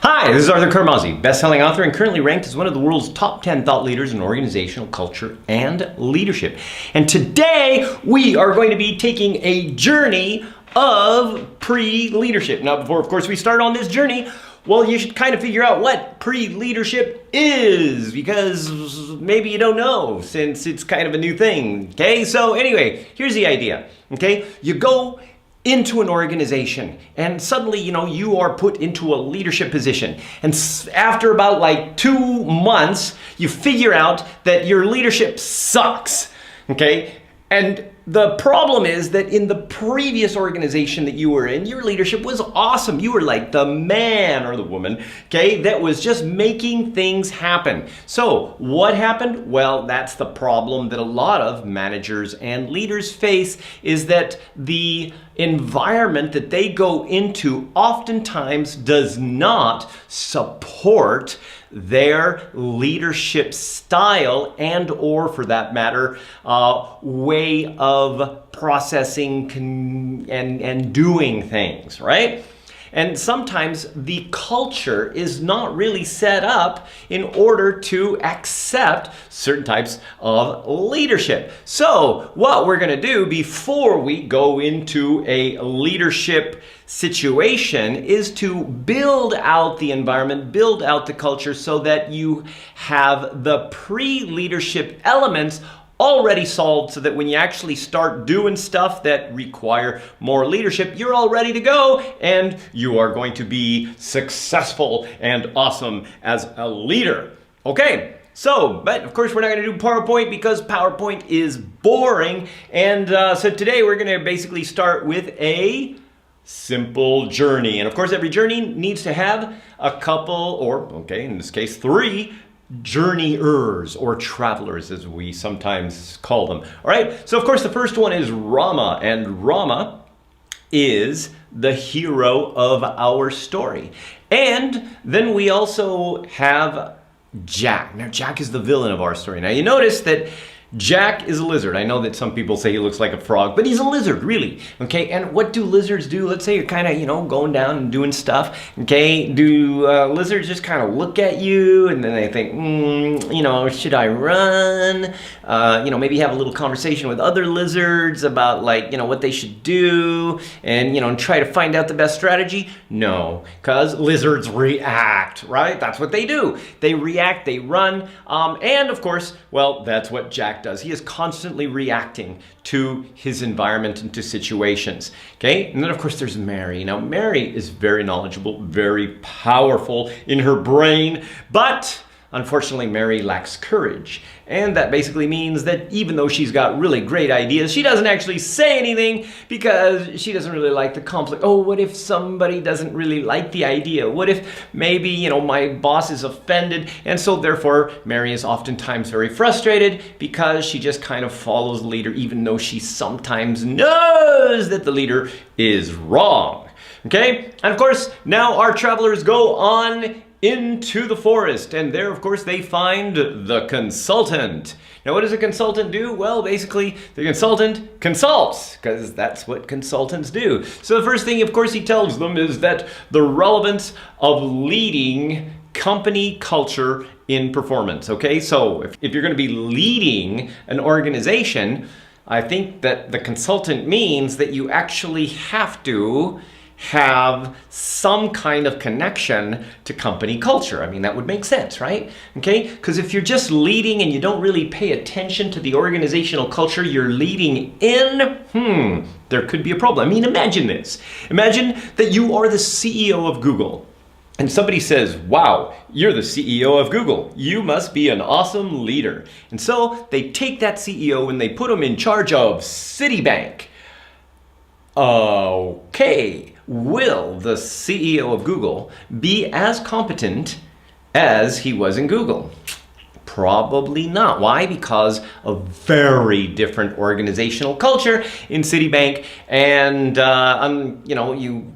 Hi, this is Arthur Karmazzi, best-selling author and currently ranked as one of the world's top 10 thought leaders in organizational culture and leadership. And today we are going to be taking a journey of pre-leadership. Now, before, of course, we start on this journey, well, you should kind of figure out what pre-leadership is, because maybe you don't know, since it's kind of a new thing, okay? So anyway, here's the idea, okay? You go into an organization and suddenly, you are put into a leadership position. And after about like 2 months, you figure out that your leadership sucks, okay? And the problem is that in the previous organization that you were in, your leadership was awesome. You were like the man or the woman, okay, that was just making things happen. So what happened? Well, that's the problem that a lot of managers and leaders face, is that the environment that they go into oftentimes does not support their leadership style and, or for that matter, way of processing and doing things, right? And sometimes the culture is not really set up in order to accept certain types of leadership. So what we're going to do before we go into a leadership situation is to build out the environment, build out the culture so that you have the pre-leadership elements already solved, so that when you actually start doing stuff that require more leadership, you're all ready to go and you are going to be successful and awesome as a leader. Okay, so, but of course we're not going to do PowerPoint because PowerPoint is boring. And so today we're going to basically start with a simple journey. And of course every journey needs to have a couple, or okay, in this case 3 journeyers, or travelers as we sometimes call them. All right, so of course the first one is Rama, and Rama is the hero of our story. And then we also have Jack. Now Jack is the villain of our story. Now you notice that Jack is a lizard. I know that some people say he looks like a frog, but he's a lizard, really. Okay, and what do lizards do? Let's say you're kind of, going down and doing stuff. Okay, do lizards just kind of look at you and then they think, should I run? Maybe have a little conversation with other lizards about what they should do and, try to find out the best strategy? No, because lizards react, right? That's what they do. They react, they run, and of course, well, that's what Jack does. He is constantly reacting to his environment and to situations. Okay, and then of course there's Mary. Now Mary is very knowledgeable, very powerful in her brain, but unfortunately Mary lacks courage. And that basically means that even though she's got really great ideas, she doesn't actually say anything because she doesn't really like the conflict. Oh, what if somebody doesn't really like the idea? What if maybe, my boss is offended? And so therefore, Mary is oftentimes very frustrated because she just kind of follows the leader, even though she sometimes knows that the leader is wrong. Okay? And of course, now our travelers go on into the forest, and there of course they find the consultant. Now what does a consultant do? Well, basically the consultant consults, because that's what consultants do. So the first thing of course he tells them is that the relevance of leading company culture in performance. Okay, so if you're going to be leading an organization, I think that the consultant means that you actually have to have some kind of connection to company culture. I mean, that would make sense, right? Okay, because if you're just leading and you don't really pay attention to the organizational culture you're leading in, there could be a problem. I mean, imagine this. Imagine that you are the CEO of Google and somebody says, wow, you're the CEO of Google. You must be an awesome leader. And so they take that CEO and they put him in charge of Citibank. Okay, will the CEO of Google be as competent as he was in Google? Probably not. Why? Because of very different organizational culture in Citibank, and you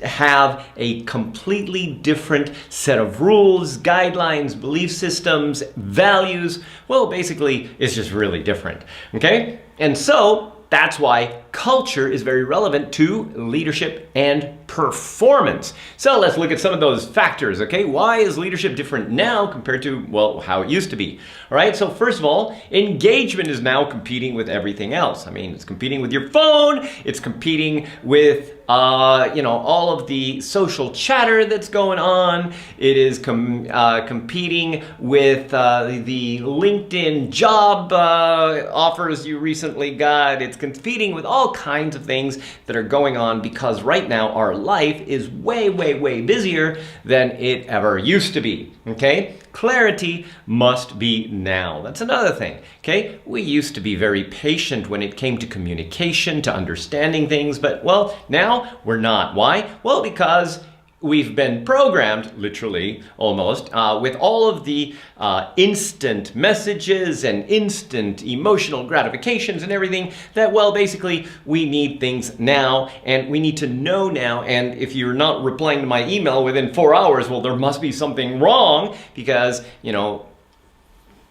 have a completely different set of rules, guidelines, belief systems, values. Well, basically, it's just really different. Okay, and so that's why culture is very relevant to leadership and performance. So let's look at some of those factors, okay? Why is leadership different now compared to, well, how it used to be? All right, so first of all, engagement is now competing with everything else. I mean, it's competing with your phone, it's competing with all of the social chatter that's going on. It is competing with the LinkedIn job offers you recently got. It's competing with all kinds of things that are going on because right now our life is way, way, way busier than it ever used to be, okay? Clarity must be now. That's another thing, okay? We used to be very patient when it came to communication, to understanding things, but, well, now we're not. Why? Well, because we've been programmed, literally, almost, with all of the instant messages and instant emotional gratifications and everything that, well, basically, we need things now, and we need to know now, and if you're not replying to my email within 4 hours, well, there must be something wrong, because,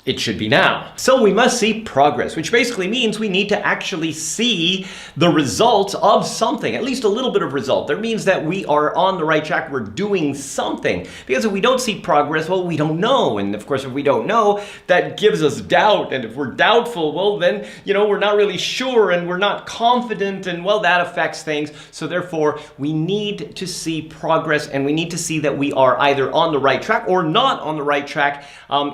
it should be now. So we must see progress, which basically means we need to actually see the results of something, at least a little bit of result. That means that we are on the right track, we're doing something. Because if we don't see progress, well, we don't know. And of course, if we don't know, that gives us doubt. And if we're doubtful, well, then, we're not really sure and we're not confident, and well, that affects things. So therefore, we need to see progress, and we need to see that we are either on the right track or not on the right track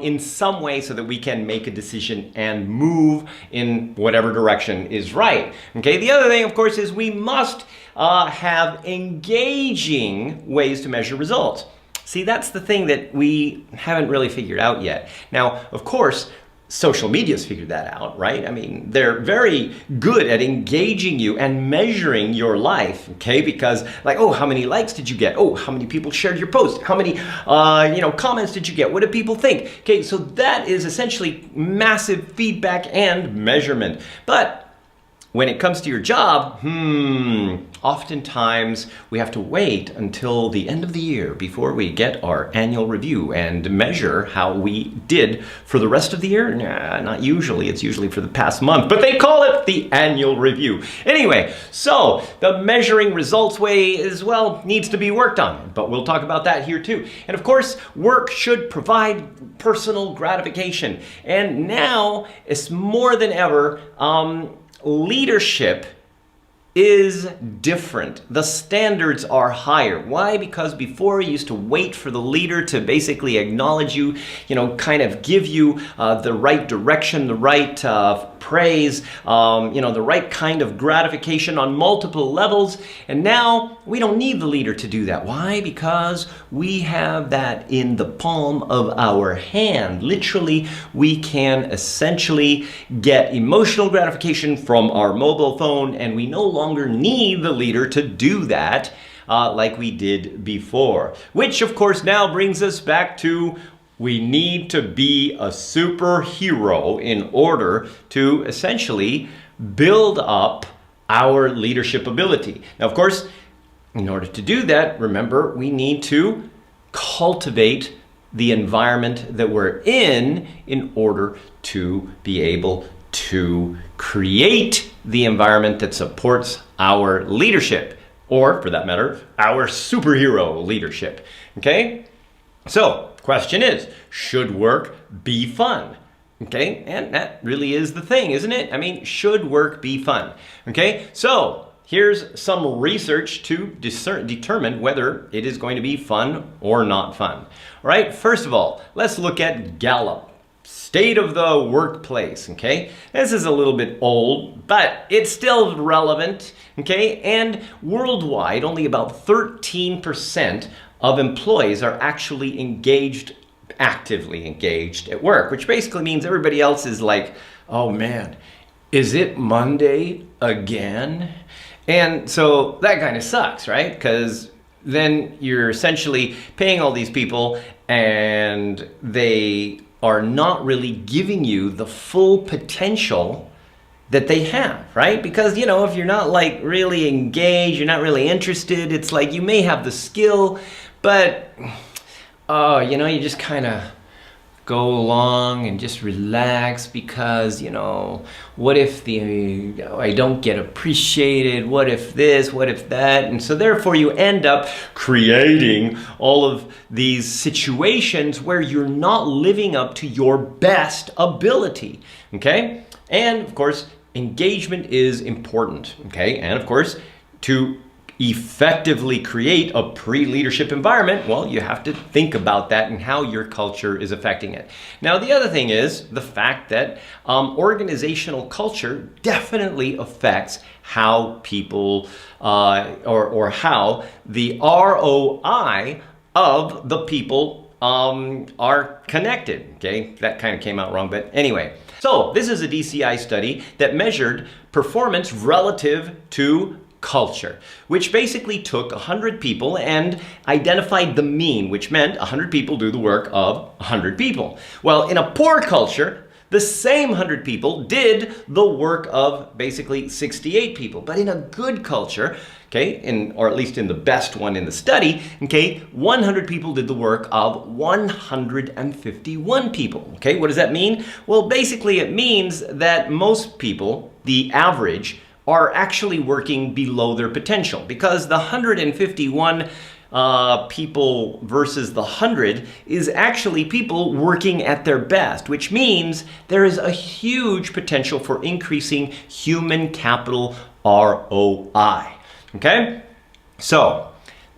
in some way, so that we can make a decision and move in whatever direction is right. Okay, the other thing, of course, is we must have engaging ways to measure results. See, that's the thing that we haven't really figured out yet. Now, of course, social media's figured that out, right? I mean, they're very good at engaging you and measuring your life, okay? Because like, oh, how many likes did you get? Oh, how many people shared your post? How many, comments did you get? What did people think? Okay, so that is essentially massive feedback and measurement. But when it comes to your job, oftentimes we have to wait until the end of the year before we get our annual review and measure how we did for the rest of the year. Nah, not usually. It's usually for the past month, but they call it the annual review. Anyway, so the measuring results way as well needs to be worked on, but we'll talk about that here too. And of course, work should provide personal gratification. And now it's more than ever, leadership is different. The standards are higher. Why? Because before you used to wait for the leader to basically acknowledge you, kind of give you the right direction, the right praise, the right kind of gratification on multiple levels. And now we don't need the leader to do that. Why? Because we have that in the palm of our hand. Literally, we can essentially get emotional gratification from our mobile phone, and we no longer need the leader to do that like we did before. Which, of course, now brings us back to we need to be a superhero in order to essentially build up our leadership ability. Now, of course, in order to do that, remember, we need to cultivate the environment that we're in order to be able to create the environment that supports our leadership, or for that matter, our superhero leadership. Okay? So, question is, should work be fun? Okay? And that really is the thing, isn't it? I mean, should work be fun? Okay? So, here's some research to determine whether it is going to be fun or not fun. All right? First of all, let's look at Gallup. State of the workplace, okay? This is a little bit old, but it's still relevant, okay? And worldwide, only about 13% of employees are actually actively engaged at work, which basically means everybody else is like, oh man, is it Monday again? And so that kind of sucks, right? Because then you're essentially paying all these people and they are not really giving you the full potential that they have, right? Because, if you're not like really engaged, you're not really interested, it's like you may have the skill, but, you just kind of go along and just relax because, what if I don't get appreciated? What if this? What if that? And so therefore you end up creating all of these situations where you're not living up to your best ability, okay? And of course, engagement is important, okay? And of course, to effectively create a pre-leadership environment, well, you have to think about that and how your culture is affecting it. Now, the other thing is the fact that organizational culture definitely affects how people or how the ROI of the people are connected. Okay, that kind of came out wrong, but anyway. So this is a DCI study that measured performance relative to culture, which basically took 100 people and identified the mean, which meant 100 people do the work of 100 people. Well, in a poor culture, the same 100 people did the work of basically 68 people. But in a good culture, okay, or at least in the best one in the study, okay, 100 people did the work of 151 people. Okay, what does that mean? Well, basically it means that most people, the average, are actually working below their potential, because the 151 people versus the 100 is actually people working at their best, which means there is a huge potential for increasing human capital ROI. Okay? So,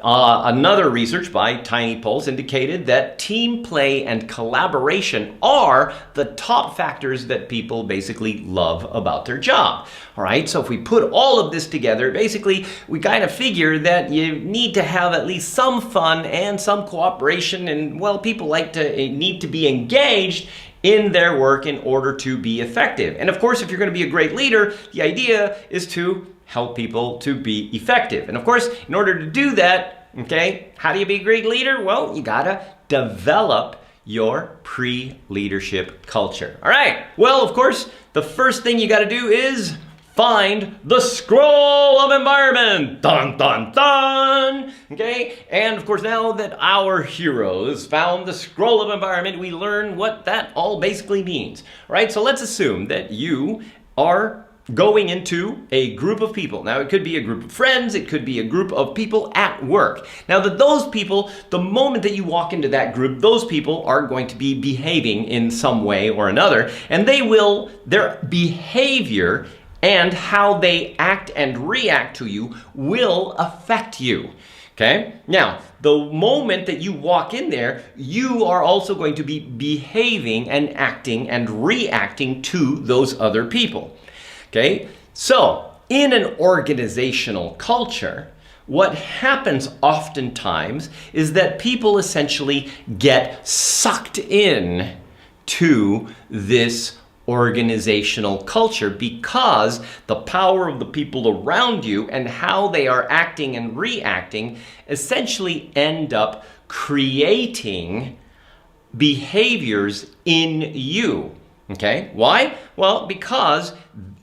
another research by Tiny Pulse indicated that team play and collaboration are the top factors that people basically love about their job. All right, so if we put all of this together, basically we kind of figure that you need to have at least some fun and some cooperation, and well, people need to be engaged in their work in order to be effective. And of course, if you're going to be a great leader, the idea is to help people to be effective. And of course, in order to do that, okay, how do you be a great leader? Well, you gotta develop your pre-leadership culture. All right, well, of course, the first thing you gotta do is find the scroll of environment. Dun, dun, dun. Okay, and of course, now that our heroes found the scroll of environment, we learn what that all basically means. All right, so let's assume that you are going into a group of people. Now, it could be a group of friends, it could be a group of people at work. Now, those people, the moment that you walk into that group, those people are going to be behaving in some way or another, and their behavior and how they act and react to you will affect you. Okay? Now, the moment that you walk in there, you are also going to be behaving and acting and reacting to those other people. Okay, so in an organizational culture, what happens oftentimes is that people essentially get sucked in to this organizational culture because the power of the people around you and how they are acting and reacting essentially end up creating behaviors in you. Okay, why? Well, because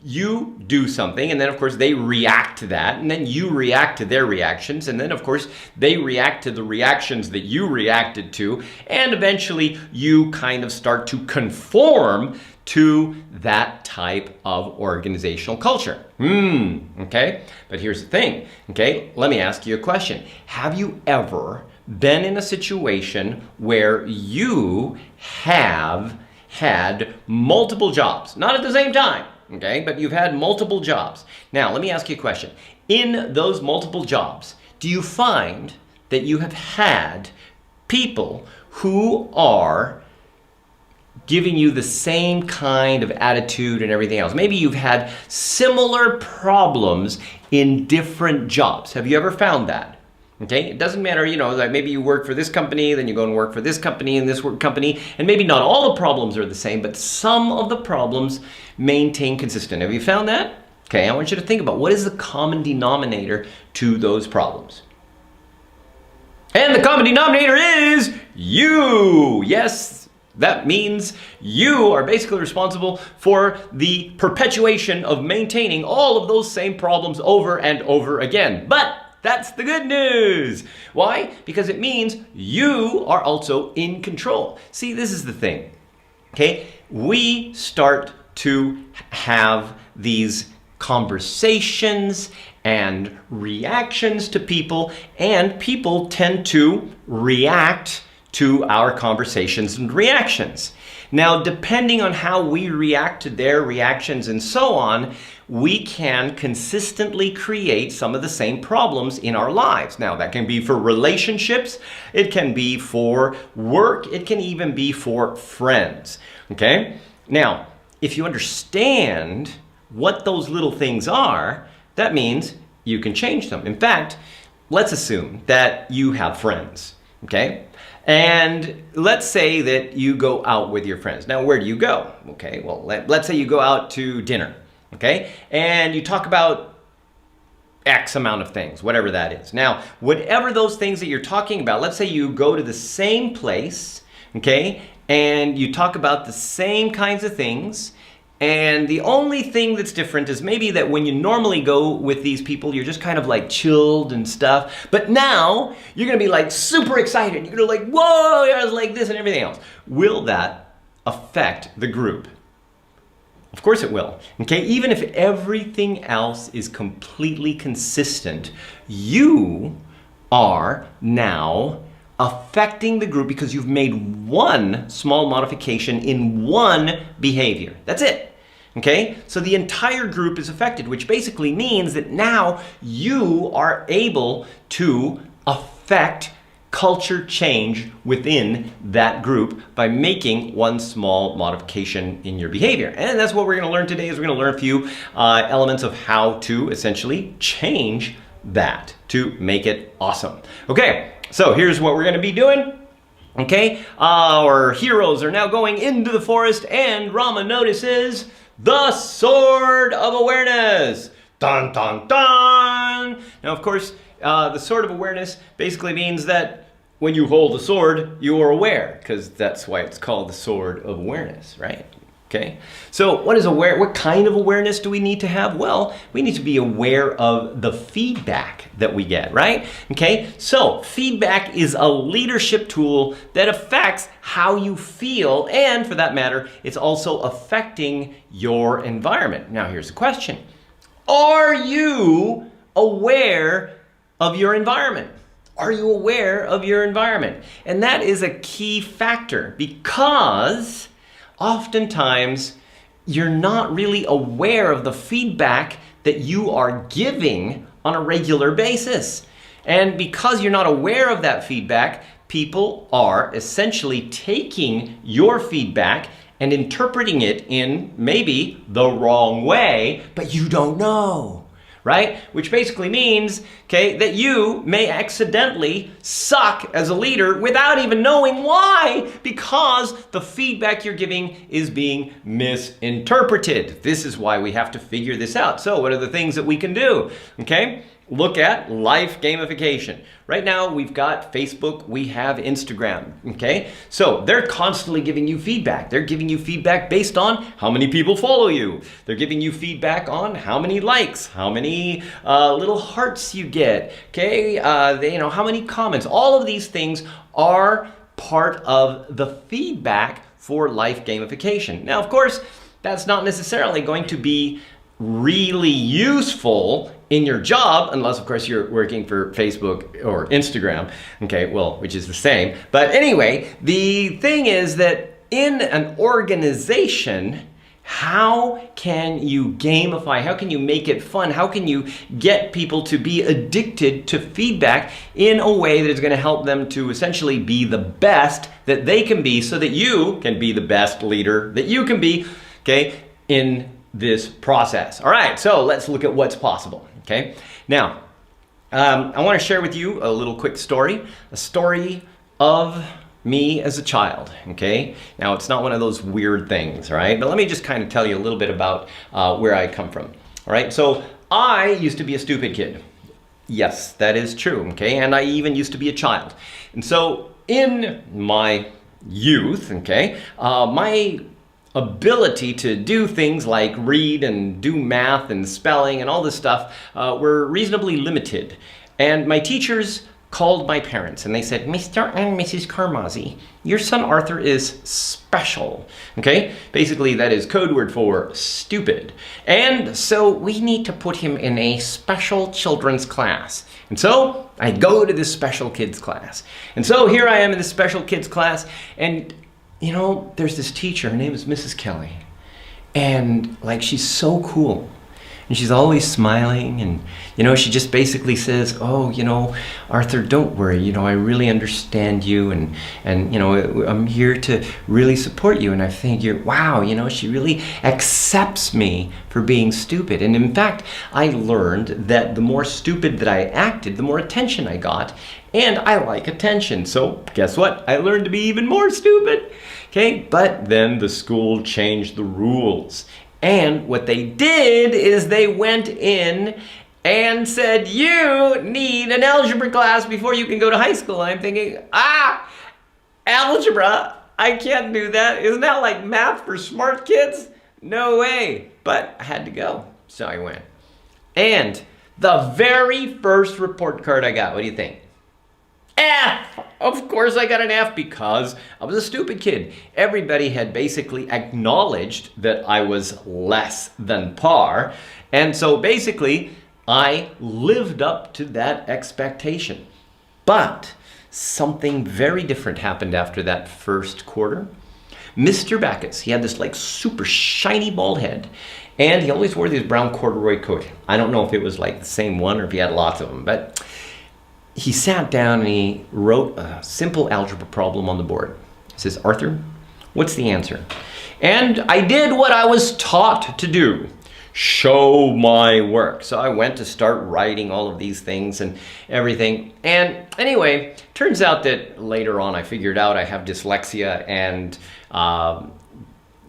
you do something, and then of course they react to that, and then you react to their reactions, and then of course they react to the reactions that you reacted to, and eventually you kind of start to conform to that type of organizational culture. Okay, but here's the thing, okay, let me ask you a question. Have you ever been in a situation where you have had multiple jobs, not at the same time, okay, but you've had multiple jobs? Now, let me ask you a question. In those multiple jobs, do you find that you have had people who are giving you the same kind of attitude and everything else? Maybe you've had similar problems in different jobs. Have you ever found that? Okay, it doesn't matter, like maybe you work for this company, then you go and work for this company and this work company, and maybe not all the problems are the same, but some of the problems maintain consistent. Have you found that? Okay, I want you to think about what is the common denominator to those problems. And the common denominator is you. Yes, that means you are basically responsible for the perpetuation of maintaining all of those same problems over and over again. But that's the good news. Why? Because it means you are also in control. See, this is the thing. okay, we start to have these conversations and reactions to people, and people tend to react to our conversations and reactions. Now, depending on how we react to their reactions and so on, we can consistently create some of the same problems in our lives. Now, that can be for relationships, it can be for work, it can even be for friends, okay? Now, if you understand what those little things are, that means you can change them. In fact, let's assume that you have friends, okay? And let's say that you go out with your friends. Now, where do you go? Okay, well, let's say you go out to dinner, okay? And you talk about X amount of things, whatever that is. Now, whatever those things that you're talking about, let's say you go to the same place, okay? And you talk about the same kinds of things. And the only thing that's different is maybe that when you normally go with these people, you're just kind of like chilled and stuff. But now you're going to be like super excited. You're going to like, whoa, I was like this and everything else. Will that affect the group? Of course it will. Okay, even if everything else is completely consistent, you are now affecting the group because you've made one small modification in one behavior. That's it. Okay? So the entire group is affected, which basically means that now you are able to affect culture change within that group by making one small modification in your behavior. And that's what we're going to learn today. Is we're going to learn a few elements of how to essentially change that to make it awesome. Okay, so here's what we're going to be doing. Okay, our heroes are now going into the forest, and Rama notices the Sword of Awareness. Dun, dun, dun. Now, of course, the Sword of Awareness basically means that when you hold the sword, you are aware, because that's why it's called the Sword of Awareness, right? Okay, so what kind of awareness do we need to have? Well, we need to be aware of the feedback that we get, right? Okay, so feedback is a leadership tool that affects how you feel, and for that matter, it's also affecting your environment. Now, here's the question. Are you aware of your environment? Are you aware of your environment? And that is a key factor, because oftentimes you're not really aware of the feedback that you are giving on a regular basis. And because you're not aware of that feedback, people are essentially taking your feedback and interpreting it in maybe the wrong way, but you don't know. Right? Which basically means, okay, that you may accidentally suck as a leader without even knowing why, because the feedback you're giving is being misinterpreted. This is why we have to figure this out. So what are the things that we can do? Okay? Look at life gamification. Right now, we've got Facebook, we have Instagram, okay? So they're constantly giving you feedback. They're giving you feedback based on how many people follow you. They're giving you feedback on how many likes, how many little hearts you get, okay? How many comments. All of these things are part of the feedback for life gamification. Now, of course, that's not necessarily going to be really useful in your job, unless of course you're working for Facebook or Instagram, okay, well, which is the same. But anyway, the thing is that in an organization, how can you gamify? How can you make it fun? How can you get people to be addicted to feedback in a way that is going to help them to essentially be the best that they can be, so that you can be the best leader that you can be, okay, in this process. All right, so let's look at what's possible. Okay, now I want to share with you a little quick story, a story of me as a child. Okay, now it's not one of those weird things, right? But let me just kind of tell you a little bit about where I come from. All right, so I used to be a stupid kid. Yes, that is true. Okay, and I even used to be a child. And so in my youth, okay, my ability to do things like read and do math and spelling and all this stuff were reasonably limited. And my teachers called my parents and they said, Mr. and Mrs. Carmazzi, your son Arthur is special. Okay, basically that is code word for stupid. And so we need to put him in a special children's class. And so I go to this special kids class. And so here I am in this special kids class, and you know, there's this teacher, her name is Mrs. Kelly. And like, she's so cool. And she's always smiling, and you know, she just basically says, oh, you know, Arthur, don't worry, you know, I really understand you, and you know, I'm here to really support you. And I figure, wow, you know, she really accepts me for being stupid. And in fact, I learned that the more stupid that I acted, the more attention I got, and I like attention. So guess what? I learned to be even more stupid. Okay, but then the school changed the rules. And what they did is they went in and said, you need an algebra class before you can go to high school. I'm thinking, algebra? I can't do that. Isn't that like math for smart kids? No way. But I had to go, so I went. And the very first report card I got, what do you think? F! Of course I got an F because I was a stupid kid. Everybody had basically acknowledged that I was less than par. And so basically, I lived up to that expectation. But something very different happened after that first quarter. Mr. Backus, he had this like super shiny bald head, and he always wore these brown corduroy coat. I don't know if it was like the same one or if he had lots of them, but he sat down and he wrote a simple algebra problem on the board. He says, Arthur, what's the answer? And I did what I was taught to do. Show my work. So I went to start writing all of these things and everything. And anyway, turns out that later on I figured out I have dyslexia and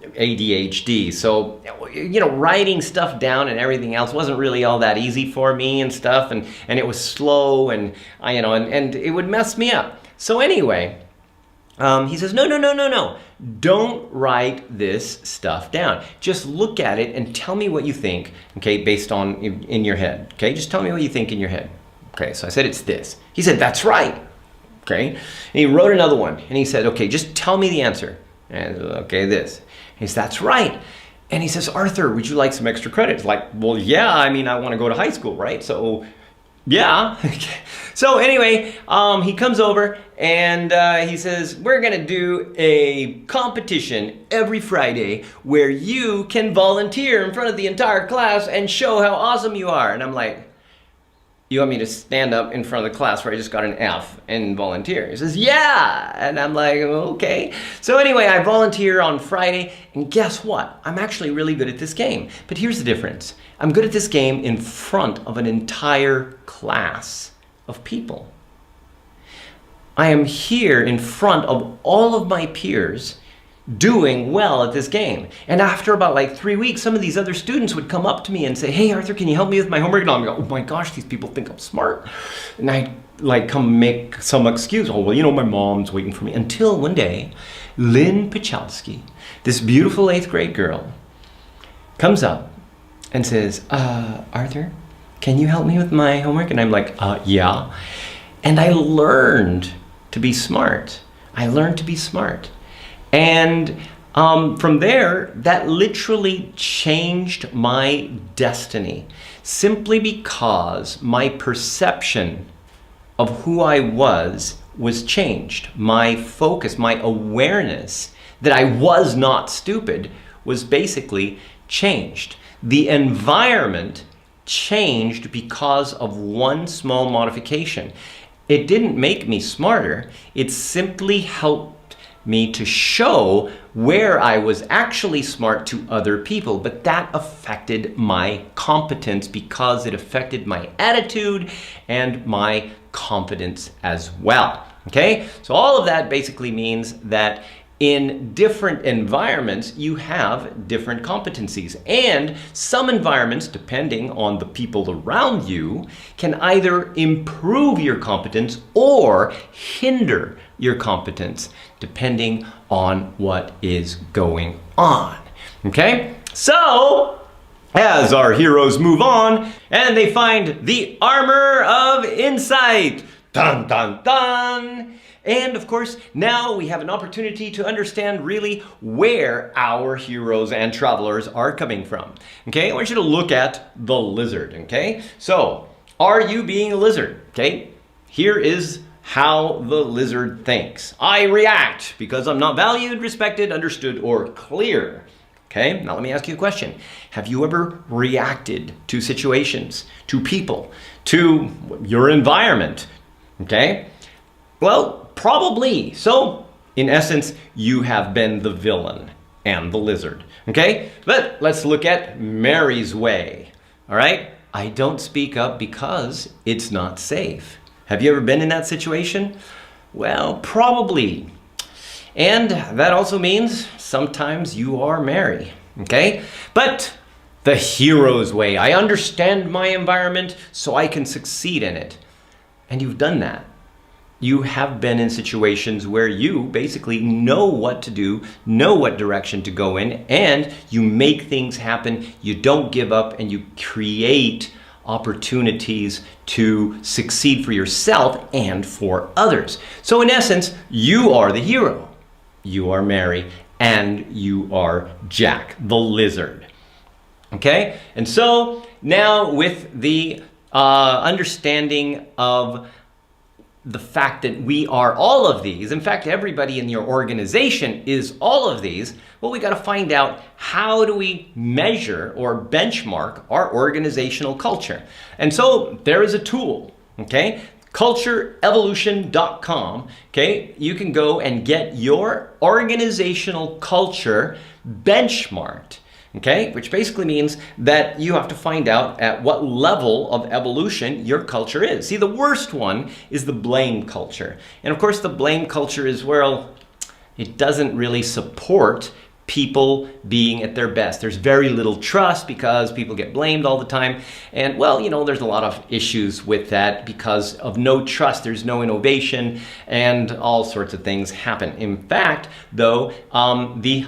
ADHD. So, you know, writing stuff down and everything else wasn't really all that easy for me and stuff. And it was slow, and you know, and it would mess me up. So anyway, he says, no. Don't write this stuff down. Just look at it and tell me what you think, okay, based on in your head. Okay, just tell me what you think in your head. Okay, so I said, it's this. He said, that's right. Okay, and he wrote another one, and he said, okay, just tell me the answer. And okay, this. He says, that's right. And he says, Arthur, would you like some extra credits? Like, well, yeah, I mean, I want to go to high school, right? So, yeah. So anyway, he comes over and he says, we're going to do a competition every Friday where you can volunteer in front of the entire class and show how awesome you are. And I'm like, you want me to stand up in front of the class where I just got an F and volunteer? He says, yeah. And I'm like, okay. So anyway, I volunteer on Friday, and guess what? I'm actually really good at this game. But here's the difference. I'm good at this game in front of an entire class of people. I am here in front of all of my peers doing well at this game. And after about like 3 weeks, some of these other students would come up to me and say, hey, Arthur, can you help me with my homework? And I'm going, oh my gosh, these people think I'm smart. And I like come make some excuse. Oh, well, you know, my mom's waiting for me. Until one day, Lynn Pachalski, this beautiful 8th grade girl, comes up and says, Arthur, can you help me with my homework? And I'm like, yeah. And I learned to be smart. And from there, that literally changed my destiny, simply because my perception of who I was changed. My focus, my awareness that I was not stupid was basically changed. The environment changed because of one small modification. It didn't make me smarter, it simply helped me to show where I was actually smart to other people, but that affected my competence because it affected my attitude and my confidence as well. Okay, so all of that basically means that in different environments, you have different competencies. And some environments, depending on the people around you, can either improve your competence or hinder your competence, depending on what is going on. Okay? So, as our heroes move on and they find the armor of insight, Dun, dun, dun. And of course, now we have an opportunity to understand really where our heroes and travelers are coming from. Okay, I want you to look at the lizard, okay? So, are you being a lizard? Okay, here is how the lizard thinks. I react because I'm not valued, respected, understood, or clear. Okay, now let me ask you a question. Have you ever reacted to situations, to people, to your environment? Okay, well, probably. So, in essence, you have been the villain and the lizard. Okay, but let's look at Mary's way. All right, I don't speak up because it's not safe. Have you ever been in that situation? Well, probably. And that also means sometimes you are Mary, okay? But the hero's way, I understand my environment so I can succeed in it. And you've done that. You have been in situations where you basically know what to do, know what direction to go in, and you make things happen, you don't give up, and you create opportunities to succeed for yourself and for others. So in essence, you are the hero. You are Mary, and you are Jack, the lizard. Okay? And so now with the understanding of the fact that we are all of these, in fact, everybody in your organization is all of these, well, we got to find out how do we measure or benchmark our organizational culture. And so there is a tool, okay? cultureevolution.com, okay? You can go and get your organizational culture benchmarked. Okay, which basically means that you have to find out at what level of evolution your culture is. See, the worst one is the blame culture. And of course, the blame culture is, well, it doesn't really support people being at their best. There's very little trust because people get blamed all the time. And well, you know, there's a lot of issues with that because of no trust. There's no innovation and all sorts of things happen. In fact, though, the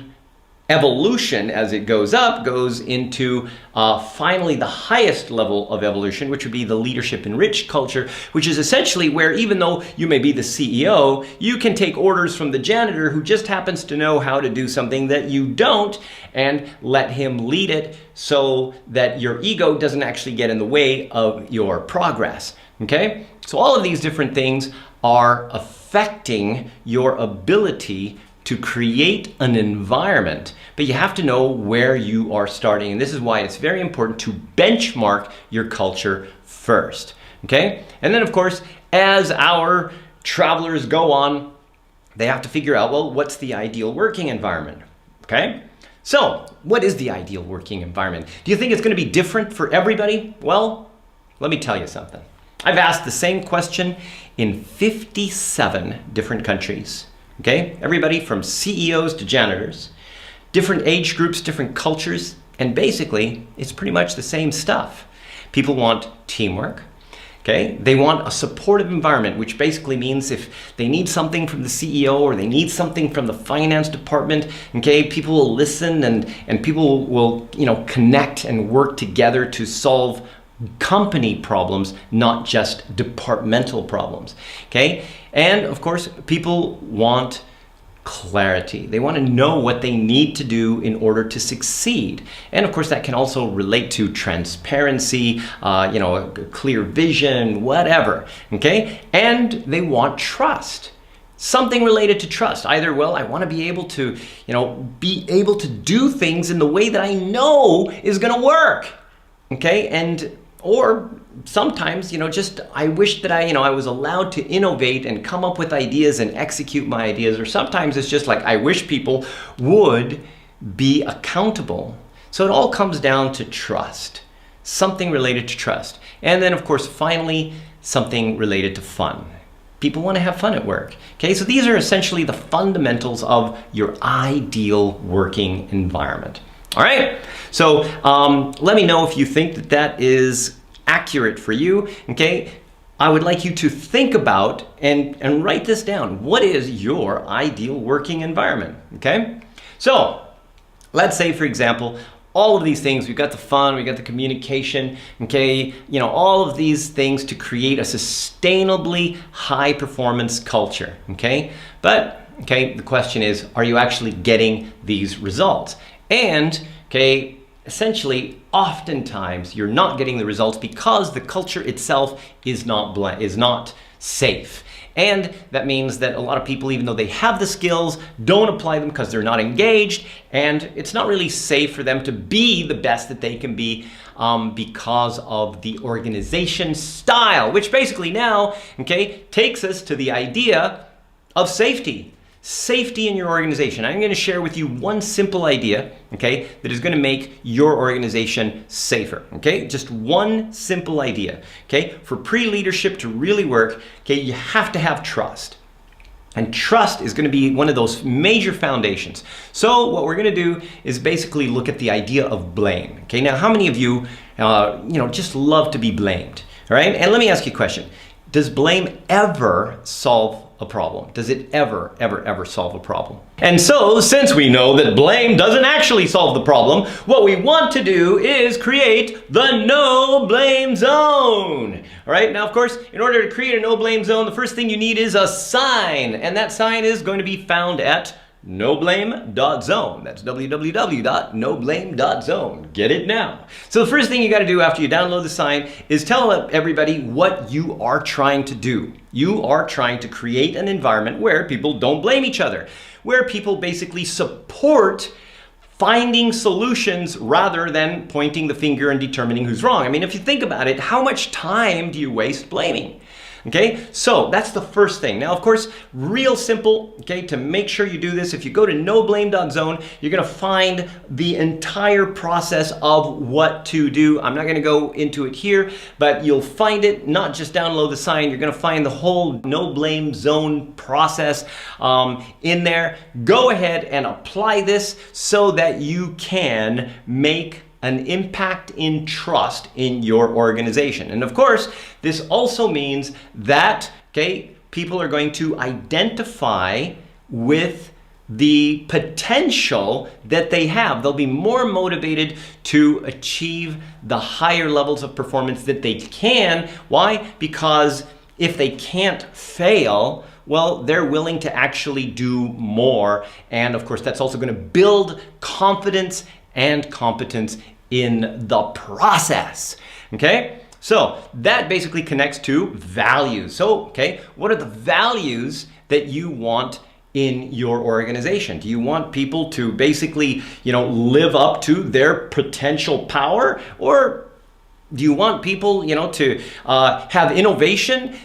evolution as it goes up goes into finally the highest level of evolution, which would be the leadership enriched culture, which is essentially where even though you may be the CEO, you can take orders from the janitor who just happens to know how to do something that you don't and let him lead it so that your ego doesn't actually get in the way of your progress. Okay? So all of these different things are affecting your ability to create an environment, but you have to know where you are starting. And this is why it's very important to benchmark your culture first, okay? And then of course, as our travelers go on, they have to figure out, well, what's the ideal working environment, okay? So, what is the ideal working environment? Do you think it's gonna be different for everybody? Well, let me tell you something. I've asked the same question in 57 different countries. Okay, everybody from CEOs to janitors, different age groups, different cultures, and basically it's pretty much the same stuff. People want teamwork, okay? They want a supportive environment, which basically means if they need something from the CEO or they need something from the finance department, okay, people will listen and people will, you know, connect and work together to solve company problems, not just departmental problems, okay? And of course, people want clarity. They want to know what they need to do in order to succeed. And of course, that can also relate to transparency, you know, a clear vision, whatever, okay? And they want trust. Something related to trust. Either, well, I want to be able to, you know, be able to do things in the way that I know is going to work, okay? And or sometimes, you know, just I wish that I was allowed to innovate and come up with ideas and execute my ideas. Or sometimes it's just like I wish people would be accountable. So it all comes down to trust, something related to trust. And then of course, finally, something related to fun. People want to have fun at work. Okay, so these are essentially the fundamentals of your ideal working environment. All right, so let me know if you think that that is accurate for you, okay? I would like you to think about and write this down. What is your ideal working environment, okay? So let's say, for example, all of these things. We've got the fun, we've got the communication, okay? All of these things to create a sustainably high performance culture, okay? But, okay, the question is, are you actually getting these results? And, okay, essentially, oftentimes you're not getting the results because the culture itself is not safe. And that means that a lot of people, even though they have the skills, don't apply them because they're not engaged, and it's not really safe for them to be the best that they can be because of the organization style, which basically now, okay, takes us to the idea of safety. Safety in your organization. I'm going to share with you one simple idea, okay, that is going to make your organization safer, okay? Just one simple idea, okay? For pre-leadership to really work, okay, you have to have trust. And trust is going to be one of those major foundations. So what we're going to do is basically look at the idea of blame, okay? Now, how many of you, just love to be blamed, all right? And let me ask you a question. Does blame ever solve a problem? Does it ever solve a problem? And so, since we know that blame doesn't actually solve the problem, what we want to do is create the no blame zone. All right, now of course, in order to create a no blame zone, the first thing you need is a sign, and that sign is going to be found at noblame.zone. That's www.noblame.zone. Get it now. So the first thing you got to do after you download the sign is tell everybody what you are trying to do. You are trying to create an environment where people don't blame each other, where people basically support finding solutions rather than pointing the finger and determining who's wrong. I mean, if you think about it, how much time do you waste blaming? Okay, so that's the first thing. Now, of course, real simple, okay, to make sure you do this, if you go to noblame.zone, you're going to find the entire process of what to do. I'm not going to go into it here, but you'll find it, not just download the sign, you're going to find the whole no blame zone process in there. Go ahead and apply this so that you can make an impact in trust in your organization. And of course, this also means that, okay, people are going to identify with the potential that they have. They'll be more motivated to achieve the higher levels of performance that they can. Why? Because if they can't fail, well, they're willing to actually do more. And of course, that's also going to build confidence and competence in the process, okay? So that basically connects to values. So, okay, what are the values that you want in your organization? Do you want people to basically, live up to their potential power? Or do you want people, to have innovation?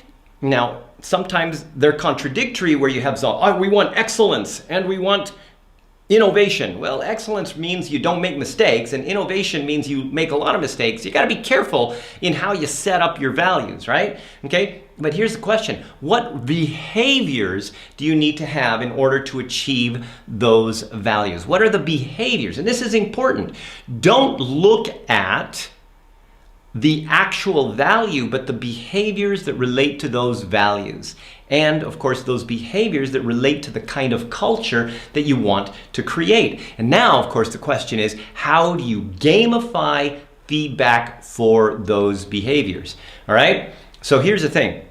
Now, sometimes they're contradictory where you have, we want excellence and we want innovation. Well, excellence means you don't make mistakes, and innovation means you make a lot of mistakes. You got to be careful in how you set up your values, right? Okay, but here's the question. What behaviors do you need to have in order to achieve those values? What are the behaviors? And this is important. Don't look at the actual value, but the behaviors that relate to those values. And of course, those behaviors that relate to the kind of culture that you want to create. And now, of course, the question is, how do you gamify feedback for those behaviors? All right? So here's the thing.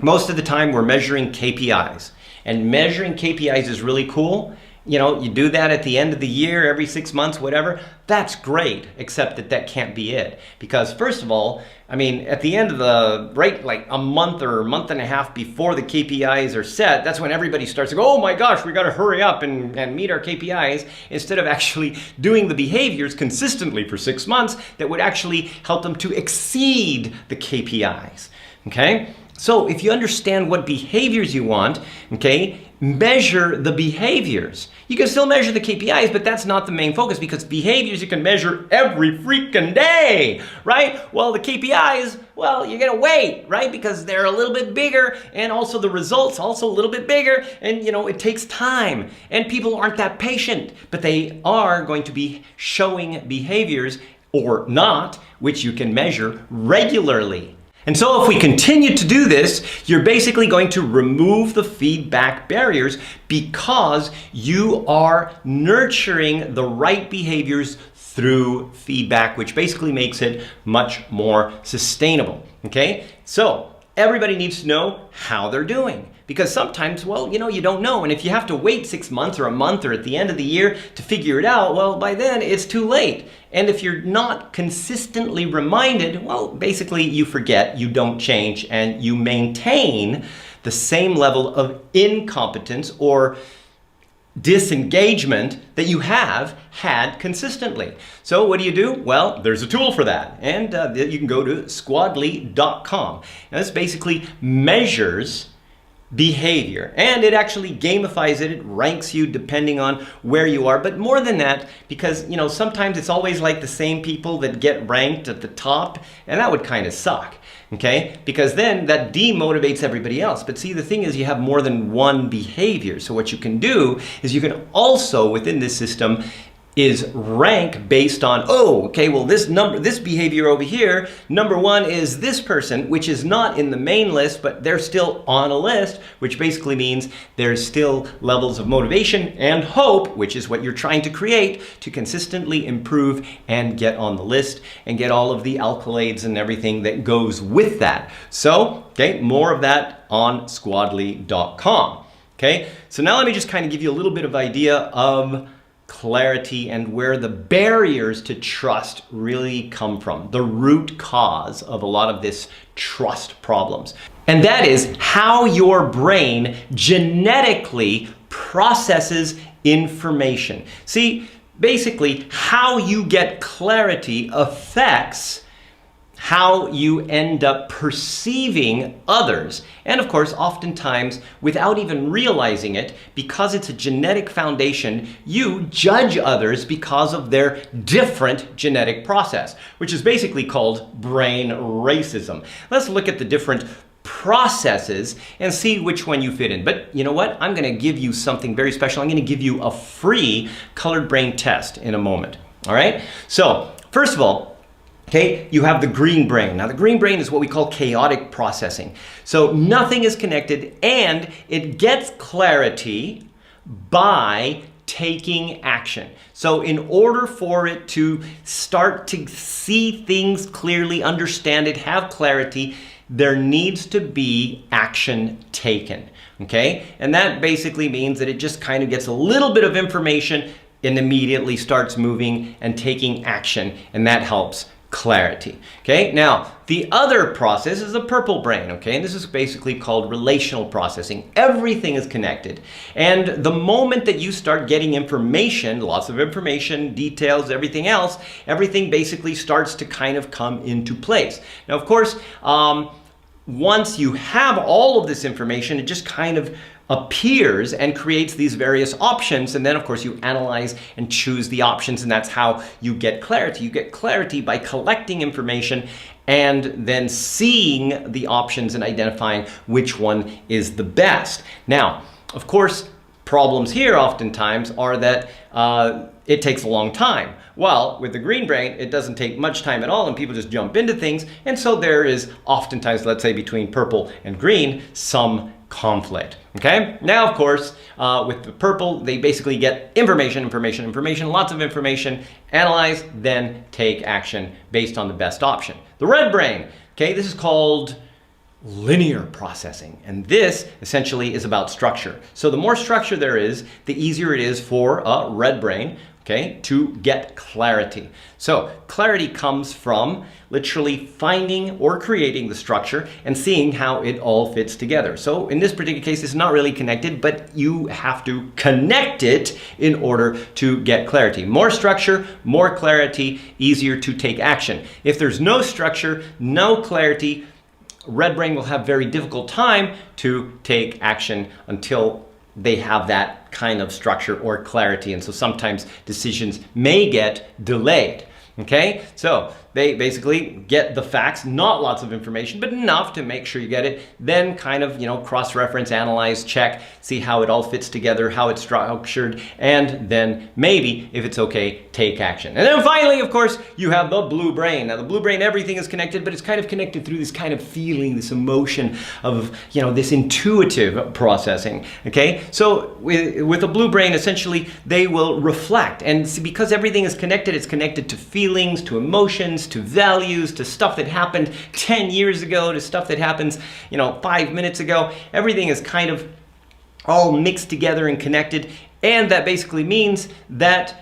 Most of the time, we're measuring KPIs. And measuring KPIs is really cool. You do that at the end of the year, every 6 months, whatever. That's great, except that can't be it. Because first of all, I mean, at the end of like a month or a month and a half before the KPIs are set, that's when everybody starts to go, oh my gosh, we got to hurry up and meet our KPIs, instead of actually doing the behaviors consistently for 6 months that would actually help them to exceed the KPIs, okay? So if you understand what behaviors you want, okay, measure the behaviors. You can still measure the KPIs, but that's not the main focus, because behaviors you can measure every freaking day, right? Well, the KPIs, well, you're gonna wait, right? Because they're a little bit bigger, and also the results also a little bit bigger, and it takes time, and people aren't that patient, but they are going to be showing behaviors or not, which you can measure regularly. And so if we continue to do this, you're basically going to remove the feedback barriers because you are nurturing the right behaviors through feedback, which basically makes it much more sustainable. Okay? So everybody needs to know how they're doing. Because sometimes, well, you don't know. And if you have to wait 6 months or a month or at the end of the year to figure it out, well, by then it's too late. And if you're not consistently reminded, well, basically you forget, you don't change, and you maintain the same level of incompetence or disengagement that you have had consistently. So what do? Well, there's a tool for that. And you can go to squadly.com. Now this basically measures behavior, and it actually gamifies it. It ranks you depending on where you are, but more than that, because sometimes it's always like the same people that get ranked at the top, and that would kind of suck. Okay, because then that demotivates everybody else. But see, the thing is, you have more than one behavior. So what you can do is you can also, within this system, is rank based on, this behavior over here, number one is this person, which is not in the main list, but they're still on a list, which basically means there's still levels of motivation and hope, which is what you're trying to create to consistently improve and get on the list and get all of the accolades and everything that goes with that. So, more of that on squadly.com. Okay, so now let me just kind of give you a little bit of idea of clarity and where the barriers to trust really come from, the root cause of a lot of this trust problems. And that is how your brain genetically processes information. See, basically how you get clarity affects how you end up perceiving others. And of course, oftentimes, without even realizing it, because it's a genetic foundation, you judge others because of their different genetic process, which is basically called brain racism. Let's look at the different processes and see which one you fit in. But you know what? I'm going to give you something very special. I'm going to give you a free colored brain test in a moment. All right? So, first of all, you have the green brain. Now the green brain is what we call chaotic processing. So nothing is connected and it gets clarity by taking action. So in order for it to start to see things clearly, understand it, have clarity, there needs to be action taken. Okay? And that basically means that it just kind of gets a little bit of information and immediately starts moving and taking action, and that helps clarity. Okay, now the other process is the purple brain. Okay, and this is basically called relational processing. Everything is connected, and the moment that you start getting information, lots of information, details, everything else, everything basically starts to kind of come into place. Now, of course, once you have all of this information, it just kind of appears and creates these various options, and then of course you analyze and choose the options, and that's how you get clarity. You get clarity by collecting information and then seeing the options and identifying which one is the best. Now, of course, problems here oftentimes are that it takes a long time. Well, with the green brain, it doesn't take much time at all, and people just jump into things, and so there is oftentimes, let's say between purple and green, some conflict. Okay, now of course with the purple, they basically get information, lots of information, analyze, then take action based on the best option. The red brain, okay, this is called linear processing, and this essentially is about structure. So the more structure there is, the easier it is for a red brain, okay, to get clarity. So clarity comes from literally finding or creating the structure and seeing how it all fits together. So in this particular case, it's not really connected, but you have to connect it in order to get clarity. More structure, more clarity, easier to take action. If there's no structure, no clarity, red brain will have very difficult time to take action until they have that kind of structure or clarity, and so sometimes decisions may get delayed. Okay, so they basically get the facts, not lots of information, but enough to make sure you get it. Then kind of, cross-reference, analyze, check, see how it all fits together, how it's structured, and then maybe, if it's okay, take action. And then finally, of course, you have the blue brain. Now, the blue brain, everything is connected, but it's kind of connected through this kind of feeling, this emotion of, this intuitive processing, okay? So with a blue brain, essentially, they will reflect. And see, because everything is connected, it's connected to feelings, to emotions, to values, to stuff that happened 10 years ago, to stuff that happens, 5 minutes ago. Everything is kind of all mixed together and connected. And that basically means that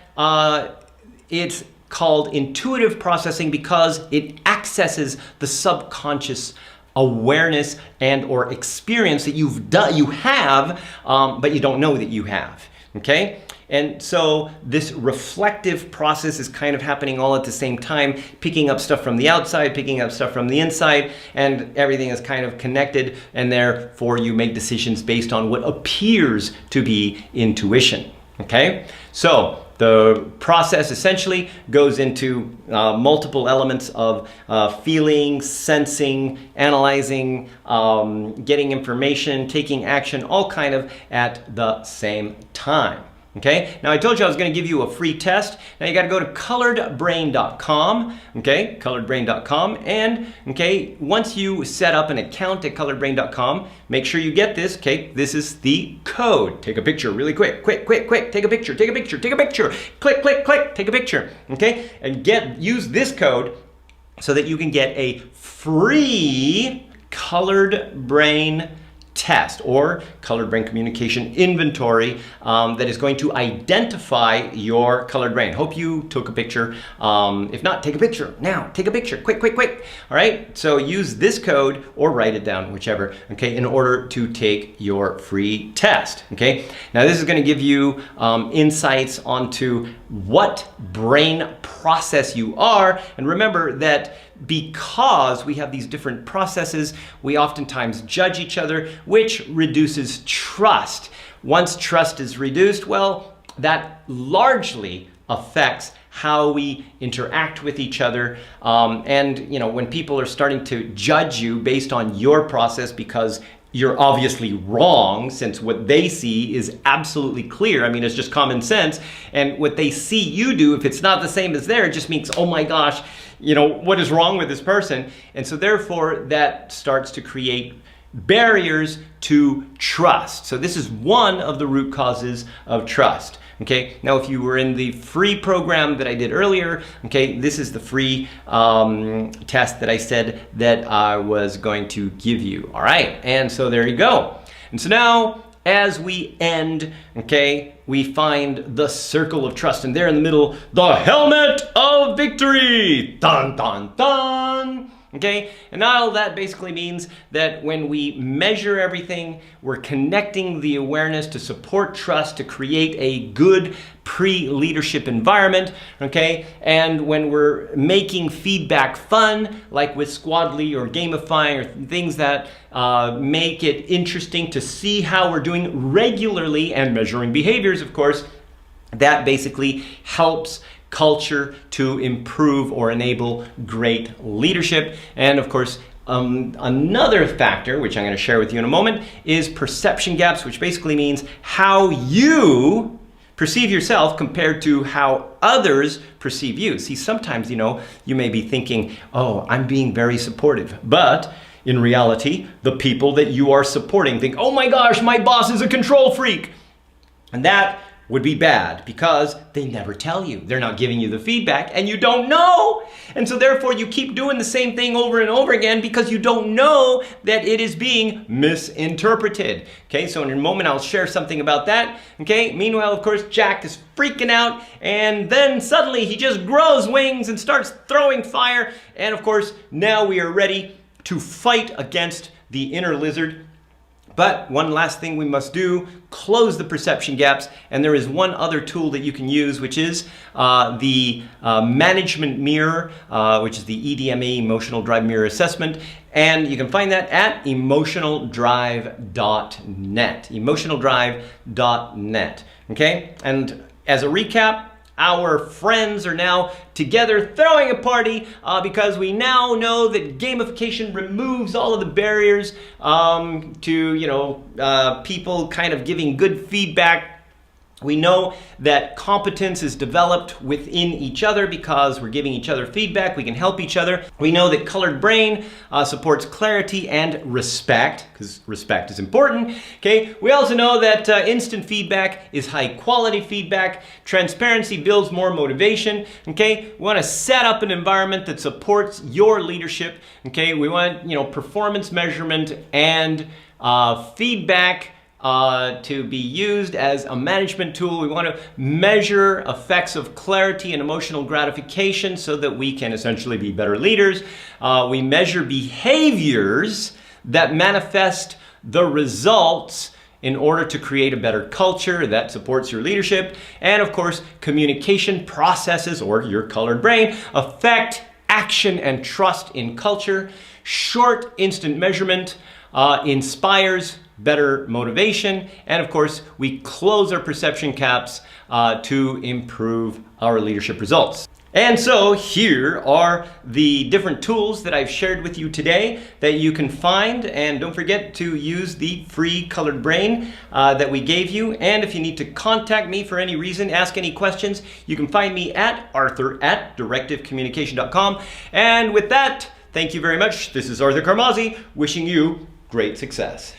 it's called intuitive processing because it accesses the subconscious awareness and or experience that you have, but you don't know that you have, okay? And so this reflective process is kind of happening all at the same time, picking up stuff from the outside, picking up stuff from the inside, and everything is kind of connected, and therefore you make decisions based on what appears to be intuition, okay? So the process essentially goes into multiple elements of feeling, sensing, analyzing, getting information, taking action, all kind of at the same time. Okay, now I told you I was going to give you a free test. Now you got to go to coloredbrain.com, okay, coloredbrain.com, and okay, once you set up an account at coloredbrain.com, make sure you get this, okay, this is the code. Take a picture really quick, quick, take a picture, take a picture, click, click, click, take a picture, okay, and use this code so that you can get a free Colored Brain test or Colored Brain communication inventory that is going to identify your colored brain. Hope you took a picture. If not, take a picture now. Take a picture, quick. All right, so use this code or write it down, whichever, okay, in order to take your free test, okay? Now this is going to give you insights onto what brain process you are, and remember that because we have these different processes, we oftentimes judge each other, which reduces trust. Once trust is reduced, well, that largely affects how we interact with each other. And when people are starting to judge you based on your process because you're obviously wrong, since what they see is absolutely clear. I mean, it's just common sense. And what they see you do, if it's not the same as theirs, it just means, oh my gosh, what is wrong with this person? And so therefore that starts to create barriers to trust. So this is one of the root causes of trust. Okay, now if you were in the free program that I did earlier, okay, this is the free test that I said that I was going to give you. All right, and so there you go. And so now as we end, okay, we find the circle of trust, and there in the middle, the helmet of victory. Dun, dun, dun. Okay, and now that basically means that when we measure everything, we're connecting the awareness to support trust, to create a good pre-leadership environment, okay? And when we're making feedback fun, like with Squadly or gamifying or things that make it interesting to see how we're doing regularly, and measuring behaviors, of course, that basically helps culture to improve or enable great leadership. And of course, another factor, which I'm going to share with you in a moment, is perception gaps, which basically means how you perceive yourself compared to how others perceive you. See, sometimes, you may be thinking, oh, I'm being very supportive, but in reality, the people that you are supporting think, oh my gosh, my boss is a control freak. And that would be bad because they never tell you. They're not giving you the feedback and you don't know. And so therefore you keep doing the same thing over and over again because you don't know that it is being misinterpreted. Okay, so in a moment I'll share something about that. Okay, meanwhile, of course, Jack is freaking out, and then suddenly he just grows wings and starts throwing fire. And of course, now we are ready to fight against the inner lizard. But one last thing we must do, close the perception gaps. And there is one other tool that you can use, which is the management mirror, which is the EDMA, Emotional Drive Mirror Assessment. And you can find that at emotionaldrive.net, emotionaldrive.net, okay? And as a recap, our friends are now together throwing a party because we now know that gamification removes all of the barriers to people kind of giving good feedback. We know that competence is developed within each other because we're giving each other feedback. We can help each other. We know that colored brain supports clarity and respect, because respect is important. Okay. We also know that instant feedback is high quality feedback. Transparency builds more motivation. Okay. We want to set up an environment that supports your leadership. Okay. We want performance measurement and feedback to be used as a management tool. We want to measure effects of clarity and emotional gratification so that we can essentially be better leaders. We measure behaviors that manifest the results in order to create a better culture that supports your leadership. And of course, communication processes, or your colored brain, affect action and trust in culture. Short, instant measurement inspires better motivation, and of course we close our perception gaps to improve our leadership results. And so here are the different tools that I've shared with you today that you can find, and don't forget to use the free colored brain that we gave you. And if you need to contact me for any reason, ask any questions, you can find me at arthur@directivecommunication.com. And with that, thank you very much. This is Arthur Carmazzi wishing you great success.